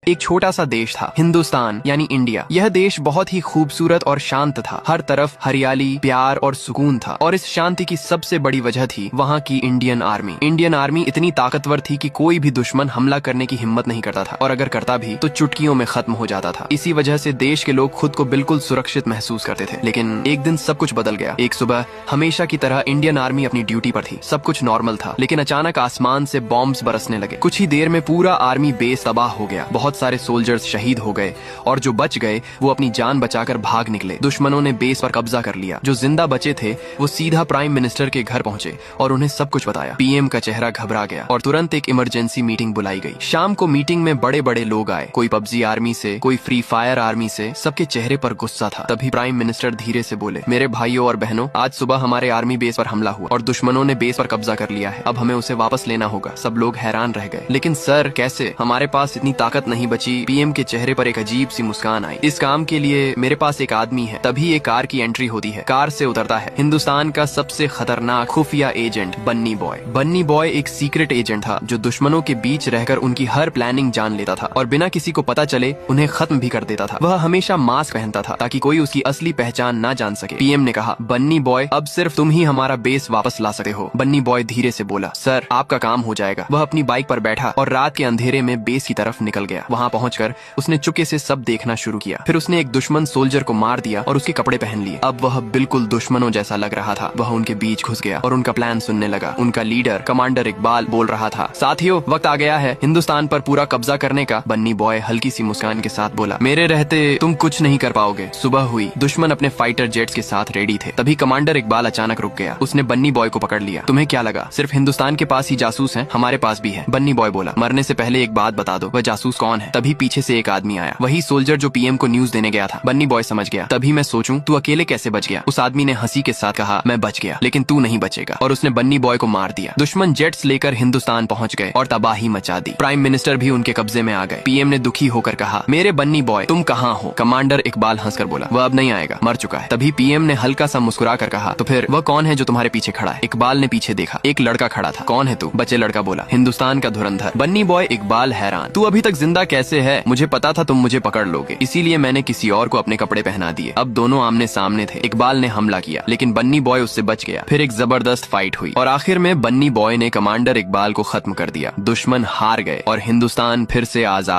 एक छोटा सा देश था, हिंदुस्तान यानी इंडिया। यह देश बहुत ही खूबसूरत और शांत था। हर तरफ हरियाली, प्यार और सुकून था। और इस शांति की सबसे बड़ी वजह थी वहाँ की इंडियन आर्मी। इंडियन आर्मी इतनी ताकतवर थी कि कोई भी दुश्मन हमला करने की हिम्मत नहीं करता था, और अगर करता भी तो चुटकियों में खत्म हो जाता था। इसी वजह से देश के लोग खुद को बिल्कुल सुरक्षित महसूस करते थे। लेकिन एक दिन सब कुछ बदल गया। एक सुबह हमेशा की तरह इंडियन आर्मी अपनी ड्यूटी पर थी। सब कुछ नॉर्मल था, लेकिन अचानक आसमान से बॉम्ब्स बरसने लगे। कुछ ही देर में पूरा आर्मी बेस तबाह हो गया। बहुत सारे सोल्जर्स शहीद हो गए, और जो बच गए वो अपनी जान बचाकर भाग निकले। दुश्मनों ने बेस पर कब्जा कर लिया। जो जिंदा बचे थे वो सीधा प्राइम मिनिस्टर के घर पहुंचे और उन्हें सब कुछ बताया। पीएम का चेहरा घबरा गया और तुरंत एक इमरजेंसी मीटिंग बुलाई गई। शाम को मीटिंग में बड़े बड़े लोग आए, कोई पबजी आर्मी से, कोई फ्री फायर आर्मी से। सबके चेहरे पर गुस्सा था। तभी प्राइम मिनिस्टर धीरे से बोले, मेरे भाइयों और बहनों, आज सुबह हमारे आर्मी बेस पर हमला हुआ और दुश्मनों ने बेस पर कब्जा कर लिया है। अब हमें उसे वापस लेना होगा। सब लोग हैरान रह गए। लेकिन सर कैसे? हमारे पास इतनी ताकत नहीं बची। पीएम के चेहरे पर एक अजीब सी मुस्कान आई। इस काम के लिए मेरे पास एक आदमी है। तभी एक कार की एंट्री होती है। कार से उतरता है हिंदुस्तान का सबसे खतरनाक खुफिया एजेंट बन्नी बॉय। बन्नी बॉय एक सीक्रेट एजेंट था जो दुश्मनों के बीच रहकर उनकी हर प्लानिंग जान लेता था और बिना किसी को पता चले उन्हें खत्म भी कर देता था। वह हमेशा मास्क पहनता था ताकि कोई उसकी असली पहचान ना जान सके। पीएम ने कहा, बन्नी बॉय, अब सिर्फ तुम ही हमारा बेस वापस ला सकते हो। बन्नी बॉय धीरे से बोला, सर आपका काम हो जाएगा। वह अपनी बाइक पर बैठा और रात के अंधेरे में बेस की तरफ निकल गया। वहाँ पहुंचकर उसने चुपके से सब देखना शुरू किया। फिर उसने एक दुश्मन सोल्जर को मार दिया और उसके कपड़े पहन लिए। अब वह बिल्कुल दुश्मनों जैसा लग रहा था। वह उनके बीच घुस गया और उनका प्लान सुनने लगा। उनका लीडर कमांडर इकबाल बोल रहा था, साथियों, वक्त आ गया है हिंदुस्तान पर पूरा कब्जा करने का। बन्नी बॉय हल्की सी मुस्कान के साथ बोला, मेरे रहते तुम कुछ नहीं कर पाओगे। सुबह हुई। दुश्मन अपने फाइटर जेट्स के साथ रेडी थे। तभी कमांडर इकबाल अचानक रुक गया। उसने बन्नी बॉय को पकड़ लिया। तुम्हें क्या लगा सिर्फ हिंदुस्तान के पास ही जासूस हैं? हमारे पास भी है। बन्नी बॉय बोला, मरने से पहले एक बात बता दो, वह जासूस कौन है? तभी पीछे से एक आदमी आया, वही सोल्जर जो पीएम को न्यूज देने गया था। बन्नी बॉय समझ गया। तभी मैं सोचूं तू अकेले कैसे बच गया? उस आदमी ने हंसी के साथ कहा, मैं बच गया लेकिन तू नहीं बचेगा। और उसने बन्नी बॉय को मार दिया। दुश्मन जेट्स लेकर हिंदुस्तान पहुंच गए और तबाही मचा दी। प्राइम मिनिस्टर भी उनके कब्जे में आ गए। पीएम ने दुखी होकर कहा, मेरे बन्नी बॉय तुम कहाँ हो? कमांडर इकबाल हंसकर बोला, वह अब नहीं आएगा, मर चुका है। तभी पीएम ने हल्का सा मुस्कुरा कर कहा, तो फिर वह कौन है जो तुम्हारे पीछे खड़ा है? इकबाल ने पीछे देखा। एक लड़का खड़ा था। कौन है तू? बच्चे लड़का बोला, हिंदुस्तान का धुरंधर। बन्नी बॉय इकबाल हैरान, तू अभी तक जिंदा कैसे है? मुझे पता था तुम मुझे पकड़ लोगे, इसीलिए मैंने किसी और को अपने कपड़े पहना दिए। अब दोनों आमने सामने थे। इकबाल ने हमला किया लेकिन बन्नी बॉय उससे बच गया। फिर एक जबरदस्त फाइट हुई और आखिर में बन्नी बॉय ने कमांडर इकबाल को खत्म कर दिया। दुश्मन हार गए और हिंदुस्तान फिर से आजाद